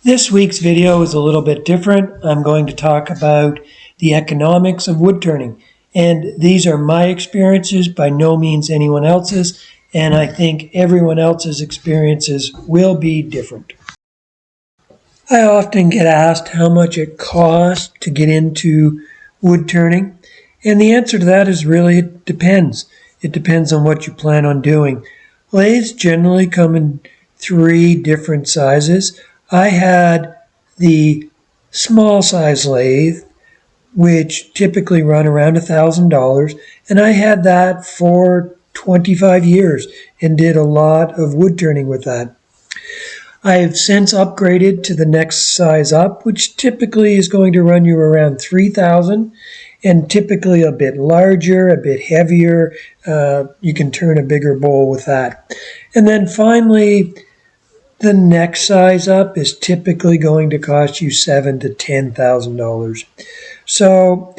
This week's video is a little bit different. I'm going to talk about the economics of wood turning. And these are my experiences, by no means anyone else's. And I think everyone else's experiences will be different. I often get asked how much it costs to get into wood turning. And the answer to that is really it depends. It depends on what you plan on doing. Lathes generally come in 3 different sizes. I had the small size lathe, which typically run around $1,000, and I had that for 25 years and did a lot of wood turning with that. I have since upgraded to the next size up, which typically is going to run you around $3,000 and typically a bit larger, a bit heavier. You can turn a bigger bowl with that. And then finally, the next size up is typically going to cost you $7,000 to $10,000. So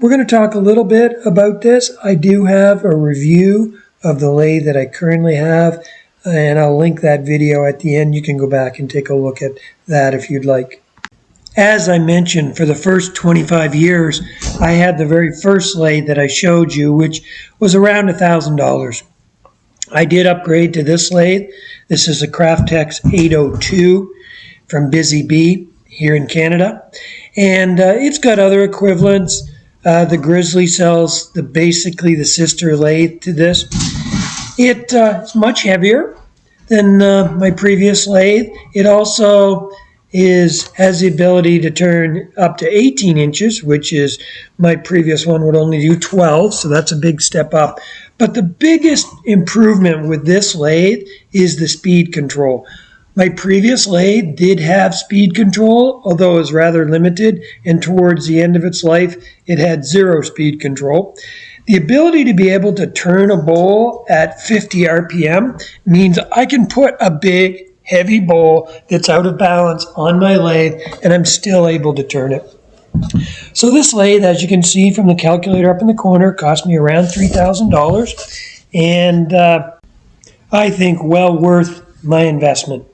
we're going to talk a little bit about this. I do have a review of the lathe that I currently have, and I'll link that video at the end. You can go back and take a look at that if you'd like. As I mentioned, for the first 25 years, I had the very first lathe that I showed you, which was around $1,000. I did upgrade to this lathe. This is a Craftex 802 from Busy Bee here in Canada. And it's got other equivalents. The Grizzly sells basically the sister lathe to this. It's much heavier than my previous lathe. It also has the ability to turn up to 18 inches, which is my previous one would only do 12, so that's a big step up. But the biggest improvement with this lathe is the speed control. My previous lathe did have speed control, although it was rather limited, and towards the end of its life, it had 0 speed control. The ability to be able to turn a bowl at 50 RPM means I can put a big, heavy bowl that's out of balance on my lathe, and I'm still able to turn it. So this lathe, as you can see from the calculator up in the corner, cost me around $3,000, and I think well worth my investment.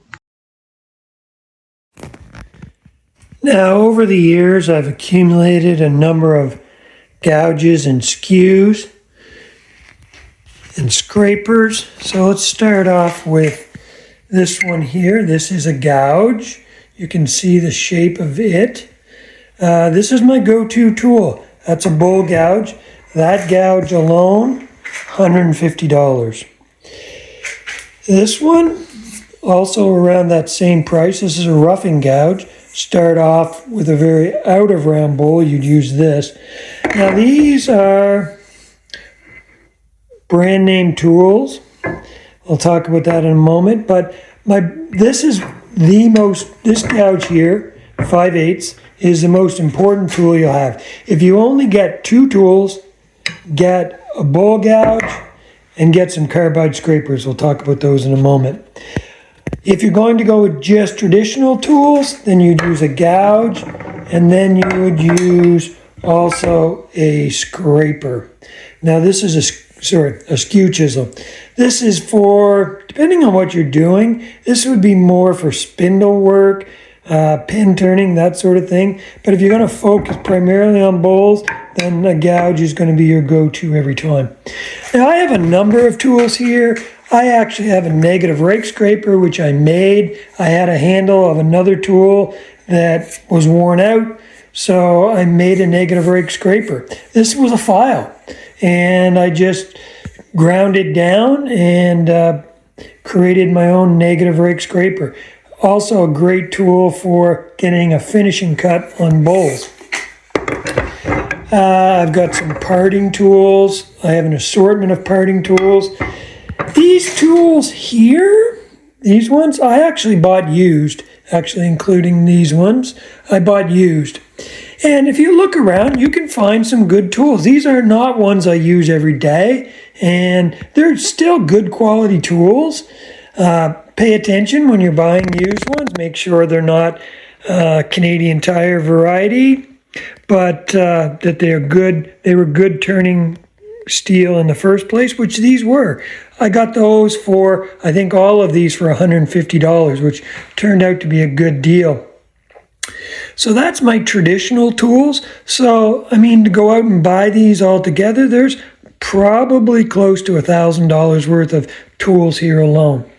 Now, over the years, I've accumulated a number of gouges and skews and scrapers. So let's start off with this one here. This is a gouge. You can see the shape of it. This is my go-to tool. That's a bowl gouge. That gouge alone, $150. This one, also around that same price. This is a roughing gouge. Start off with a very out of round bowl. You'd use this. Now these are brand name tools. I'll talk about that in a moment. But this gouge here, 5/8, is the most important tool you'll have. If you only get 2 tools, get a bowl gouge and get some carbide scrapers. We'll talk about those in a moment. If you're going to go with just traditional tools, then you'd use a gouge, and then you would use also a scraper. Now this is a skew chisel. This is for, depending on what you're doing, this would be more for spindle work, pin turning, that sort of thing. But if you're going to focus primarily on bowls, then a gouge is going to be your go-to every time. Now I have a number of tools here. I actually have a negative rake scraper, which I made. I had a handle of another tool that was worn out, so I made a negative rake scraper. This was a file, and I just ground it down and created my own negative rake scraper. Also a great tool for getting a finishing cut on bowls. I've got some parting tools. I have an assortment of parting tools. These tools here, these ones, I actually bought used, actually including these ones, I bought used. And if you look around, you can find some good tools. These are not ones I use every day, and they're still good quality tools. Pay attention when you're buying used ones. Make sure they're not Canadian Tire variety, but that they're good. They were good turning steel in the first place, which these were. I got those for, I think all of these for $150, which turned out to be a good deal. So that's my traditional tools. So, I mean, to go out and buy these all together, there's probably close to $1,000 worth of tools here alone.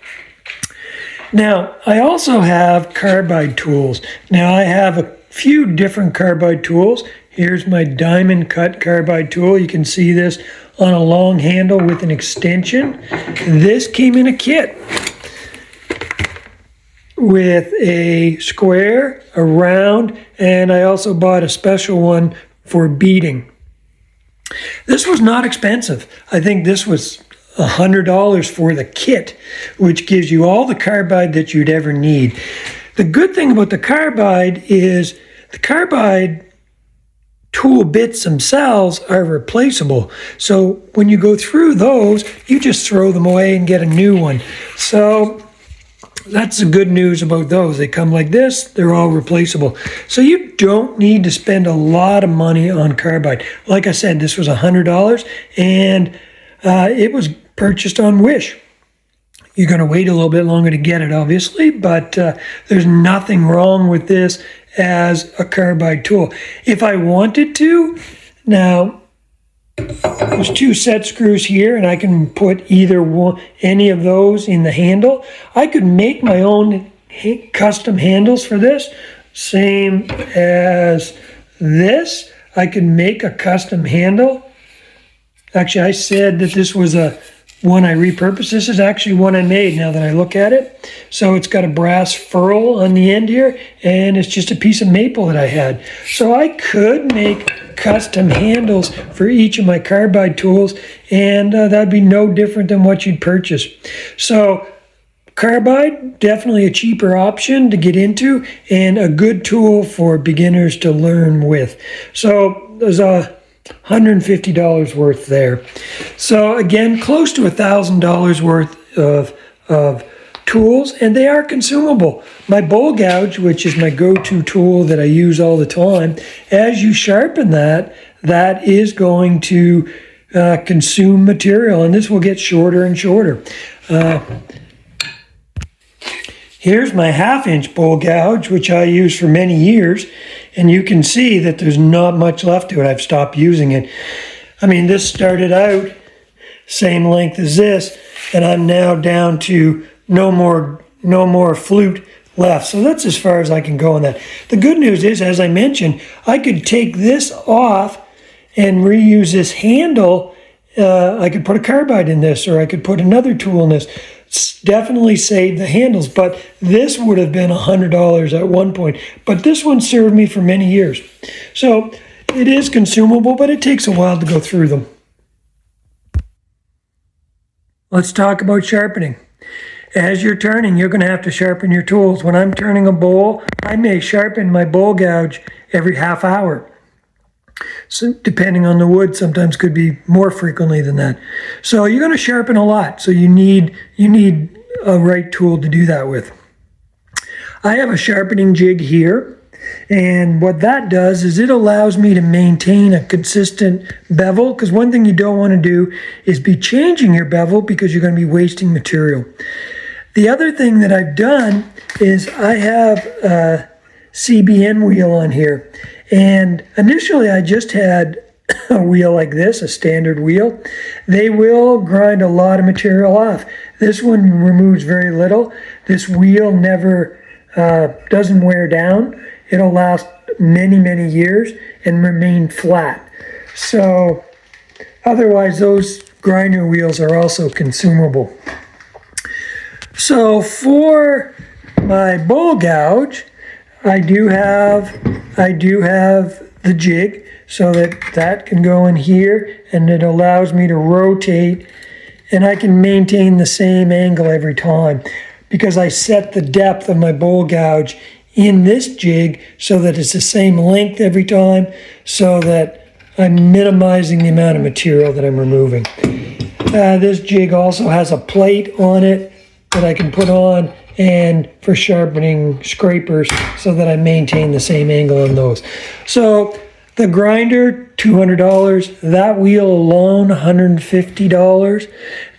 Now, I also have carbide tools. Now, I have a few different carbide tools. Here's my diamond cut carbide tool. You can see this on a long handle with an extension. This came in a kit with a square, a round, and I also bought a special one for beading. This was not expensive. I think this was $100 for the kit, which gives you all the carbide that you'd ever need. The good thing about the carbide is the carbide tool bits themselves are replaceable. So when you go through those, you just throw them away and get a new one. So that's the good news about those. They come like this, they're all replaceable. So you don't need to spend a lot of money on carbide. Like I said, this was $100 and it was purchased on Wish. You're going to wait a little bit longer to get it, obviously, but there's nothing wrong with this as a carbide tool. If I wanted to, now there's 2 set screws here, and I can put either one, any of those in the handle. I could make my own custom handles for this, same as this. I could make a custom handle. Actually, I said that this was a one I repurposed. This is actually one I made now that I look at it. So it's got a brass ferrule on the end here, and it's just a piece of maple that I had. So I could make custom handles for each of my carbide tools, and that'd be no different than what you'd purchase. So carbide, definitely a cheaper option to get into, and a good tool for beginners to learn with. So there's a $150 worth there. So again, close to $1,000 worth of tools, and they are consumable. My bowl gouge, which is my go-to tool that I use all the time, as you sharpen that, that is going to consume material, and this will get shorter and shorter. Here's my 1/2-inch bowl gouge, which I used for many years, and you can see that there's not much left to it. I've stopped using it. I mean, this started out same length as this, and I'm now down to no more flute left. So that's as far as I can go on that. The good news is, as I mentioned, I could take this off and reuse this handle. I could put a carbide in this, or I could put another tool in this. Definitely save the handles, but this would have been $100 at one point. But this one served me for many years. So it is consumable, but it takes a while to go through them. Let's talk about sharpening. As you're turning, you're going to have to sharpen your tools. When I'm turning a bowl, I may sharpen my bowl gouge every half hour. So depending on the wood, sometimes could be more frequently than that. So you're going to sharpen a lot. So you need a right tool to do that with. I have a sharpening jig here, and what that does is it allows me to maintain a consistent bevel, because one thing you don't want to do is be changing your bevel because you're going to be wasting material. The other thing that I've done is I have a CBN wheel on here. And initially I just had a wheel like this, a standard wheel. They will grind a lot of material off. This one removes very little. This wheel never doesn't wear down. It'll last many, many years and remain flat. So otherwise those grinder wheels are also consumable. So for my bowl gouge, I do have the jig, so that can go in here, and it allows me to rotate, and I can maintain the same angle every time because I set the depth of my bowl gouge in this jig so that it's the same length every time, so that I'm minimizing the amount of material that I'm removing. This jig also has a plate on it that I can put on, and for sharpening scrapers, so that I maintain the same angle on those. So the grinder, $200. That wheel alone, $150.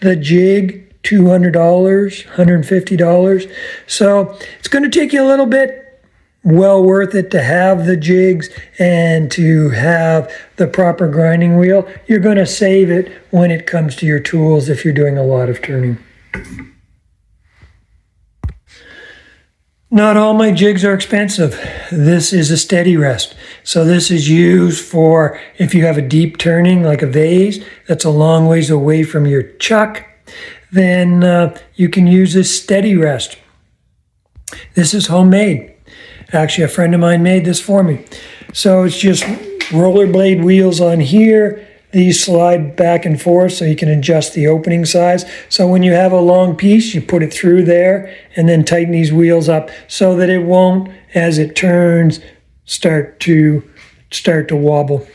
The jig, $200, $150. So it's going to take you a little bit well worth it to have the jigs and to have the proper grinding wheel. You're going to save it when it comes to your tools if you're doing a lot of turning. Not all my jigs are expensive. This is a steady rest. So this is used for if you have a deep turning like a vase that's a long ways away from your chuck, then you can use this steady rest. This is homemade. Actually, a friend of mine made this for me. So it's just rollerblade wheels on here. These slide back and forth so you can adjust the opening size. So when you have a long piece, you put it through there and then tighten these wheels up so that it won't, as it turns, start to wobble.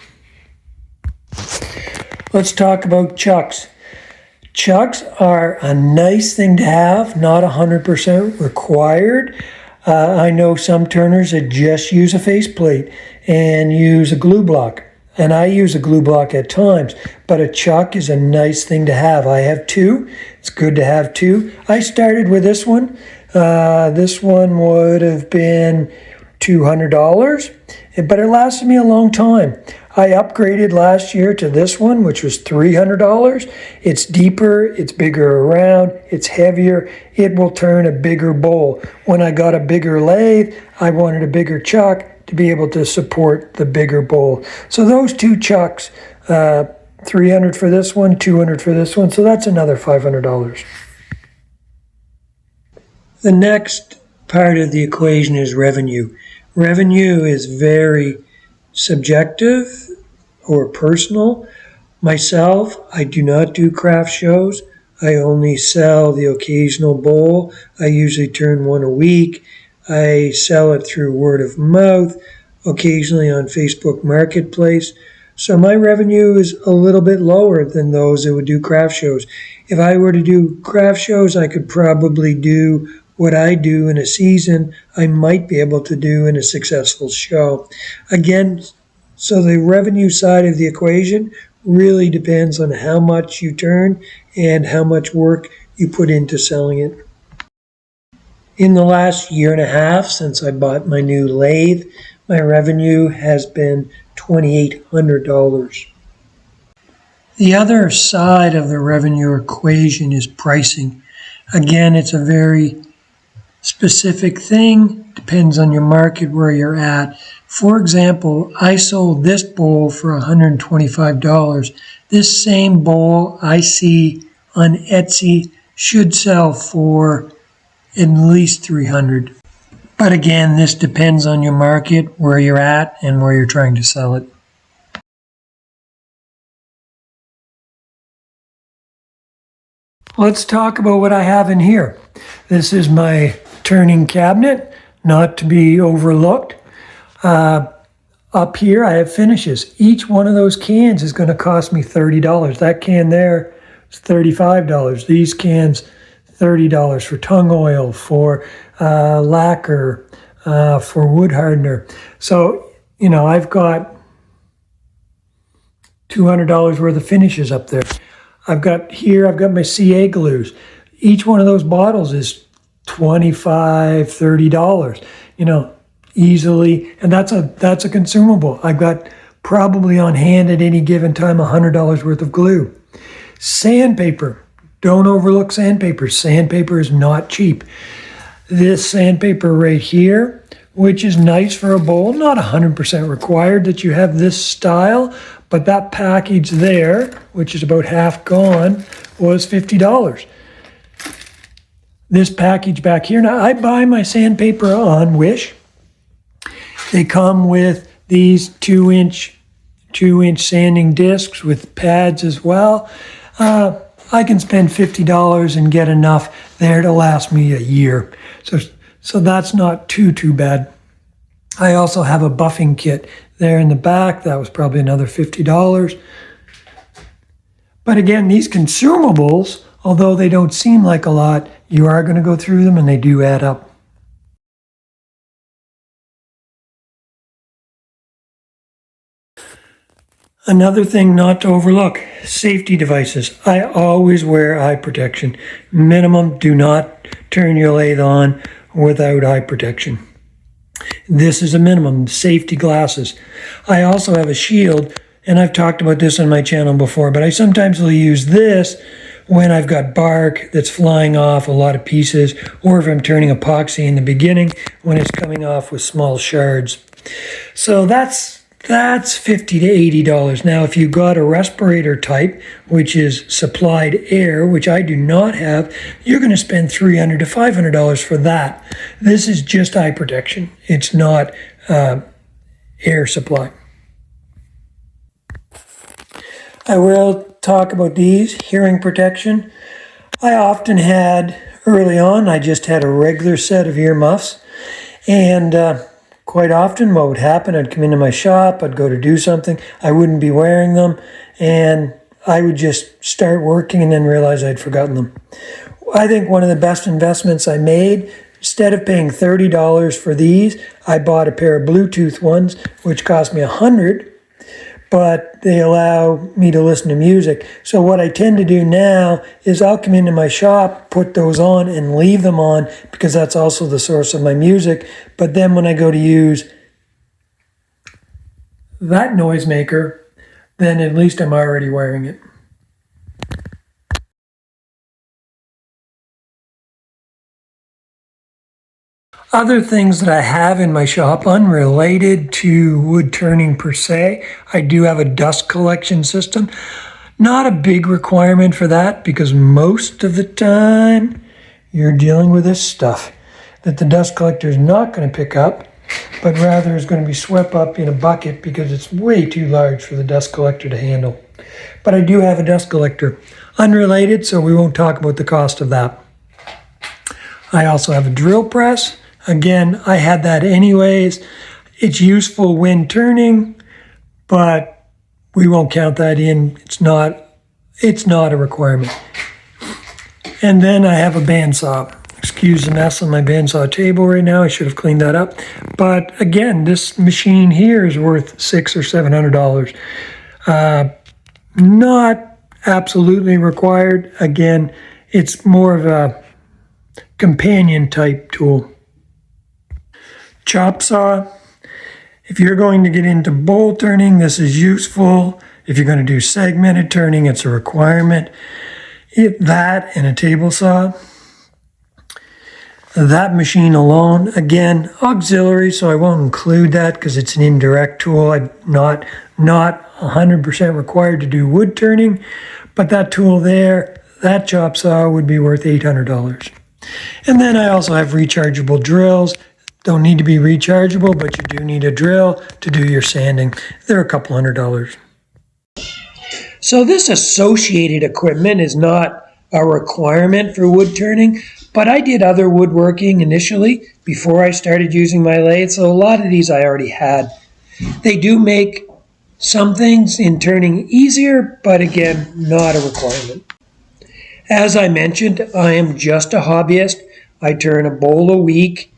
Let's talk about chucks. Chucks are a nice thing to have, not 100% required. I know some turners that just use a faceplate and use a glue block. And I use a glue block at times, but a chuck is a nice thing to have. I have two. It's good to have two. I started with this one. This one would have been $200, but it lasted me a long time. I upgraded last year to this one, which was $300. It's deeper, it's bigger around, it's heavier. It will turn a bigger bowl. When I got a bigger lathe, I wanted a bigger chuck to be able to support the bigger bowl. So those two chucks, $300 for this one, $200 for this one, so that's another $500. The next part of the equation is revenue. Revenue is very subjective or personal. Myself, I do not do craft shows. I only sell the occasional bowl. I usually turn one a week. I sell it through word of mouth, occasionally on Facebook Marketplace. So my revenue is a little bit lower than those that would do craft shows. If I were to do craft shows, I could probably do what I do in a season, I might be able to do in a successful show. Again, so the revenue side of the equation really depends on how much you turn and how much work you put into selling it. In the last year and a half since I bought my new lathe, my revenue has been $2,800. The other side of the revenue equation is pricing. Again, it's a very specific thing, depends on your market, where you're at. For example, I sold this bowl for $125. This same bowl I see on Etsy should sell for at least $300. But again, this depends on your market, where you're at, and where you're trying to sell it. Let's talk about what I have in here. This is my turning cabinet, not to be overlooked. Up here I have finishes. Each one of those cans is going to cost me $30. That can there is $35. These cans, $30 for tongue oil, for lacquer, for wood hardener. So, you know, I've got $200 worth of finishes up there. I've got my CA glues. Each one of those bottles is $25, $30, you know, easily. And that's a consumable. I've got probably on hand at any given time $100 worth of glue. Sandpaper. Don't overlook sandpaper. Sandpaper is not cheap. This sandpaper right here, which is nice for a bowl, not 100% required that you have this style, but that package there, which is about half gone, was $50. This package back here, now I buy my sandpaper on Wish. They come with these 2-inch sanding discs with pads as well. I can spend $50 and get enough there to last me a year. So that's not too bad. I also have a buffing kit there in the back. That was probably another $50. But again, these consumables, although they don't seem like a lot, you are going to go through them and they do add up. Another thing not to overlook, safety devices. I always wear eye protection. Minimum, do not turn your lathe on without eye protection. This is a minimum. Safety glasses. I also have a shield, and I've talked about this on my channel before, but I sometimes will use this when I've got bark that's flying off, a lot of pieces, or if I'm turning epoxy in the beginning when it's coming off with small shards. So that's $50 to $80. Now, if you got a respirator type, which is supplied air, which I do not have, you're going to spend $300 to $500 for that. This is just eye protection. It's not air supply. I will talk about these, hearing protection. I often had, early on, I just had a regular set of earmuffs, and quite often what would happen, I'd come into my shop, I'd go to do something, I wouldn't be wearing them, and I would just start working and then realize I'd forgotten them. I think one of the best investments I made, instead of paying $30 for these, I bought a pair of Bluetooth ones, which cost me $100, but they allow me to listen to music. So what I tend to do now is I'll come into my shop, put those on and leave them on because that's also the source of my music. But then when I go to use that noisemaker, then at least I'm already wearing it. Other things that I have in my shop, unrelated to wood turning per se, I do have a dust collection system. Not a big requirement for that because most of the time you're dealing with this stuff that the dust collector is not going to pick up, but rather is going to be swept up in a bucket because it's way too large for the dust collector to handle. But I do have a dust collector. Unrelated, so we won't talk about the cost of that. I also have a drill press. Again, I had that anyways. It's useful when turning, but we won't count that in. It's not a requirement. And then I have a bandsaw. Excuse the mess on my bandsaw table right now. I should have cleaned that up. But again, this machine here is worth $600 or $700. Not absolutely required. Again, it's more of a companion type tool. Chop saw. If you're going to get into bowl turning, this is useful. If you're going to do segmented turning, it's a requirement. That and a table saw. That machine alone, again, auxiliary, so I won't include that because it's an indirect tool. I'm not 100% required to do wood turning, but that tool there, that chop saw would be worth $800. And then I also have rechargeable drills. Don't need to be rechargeable, but you do need a drill to do your sanding. They're a couple $100. So this associated equipment is not a requirement for wood turning, but I did other woodworking initially before I started using my lathe, so a lot of these I already had. They do make some things in turning easier, but again, not a requirement. As I mentioned, I am just a hobbyist. I turn a bowl a week.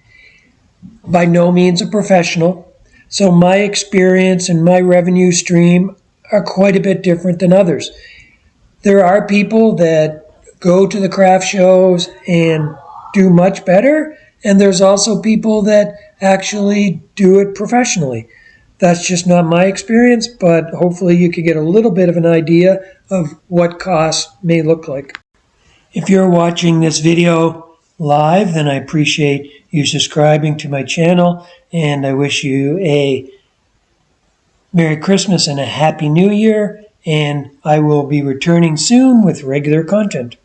By no means a professional, so my experience and my revenue stream are quite a bit different than others. There are people that go to the craft shows and do much better, and there's also people that actually do it professionally. That's just not my experience, but hopefully you could get a little bit of an idea of what costs may look like. If you're watching this video live, then I appreciate you subscribing to my channel, and I wish you a Merry Christmas and a Happy New Year, and I will be returning soon with regular content.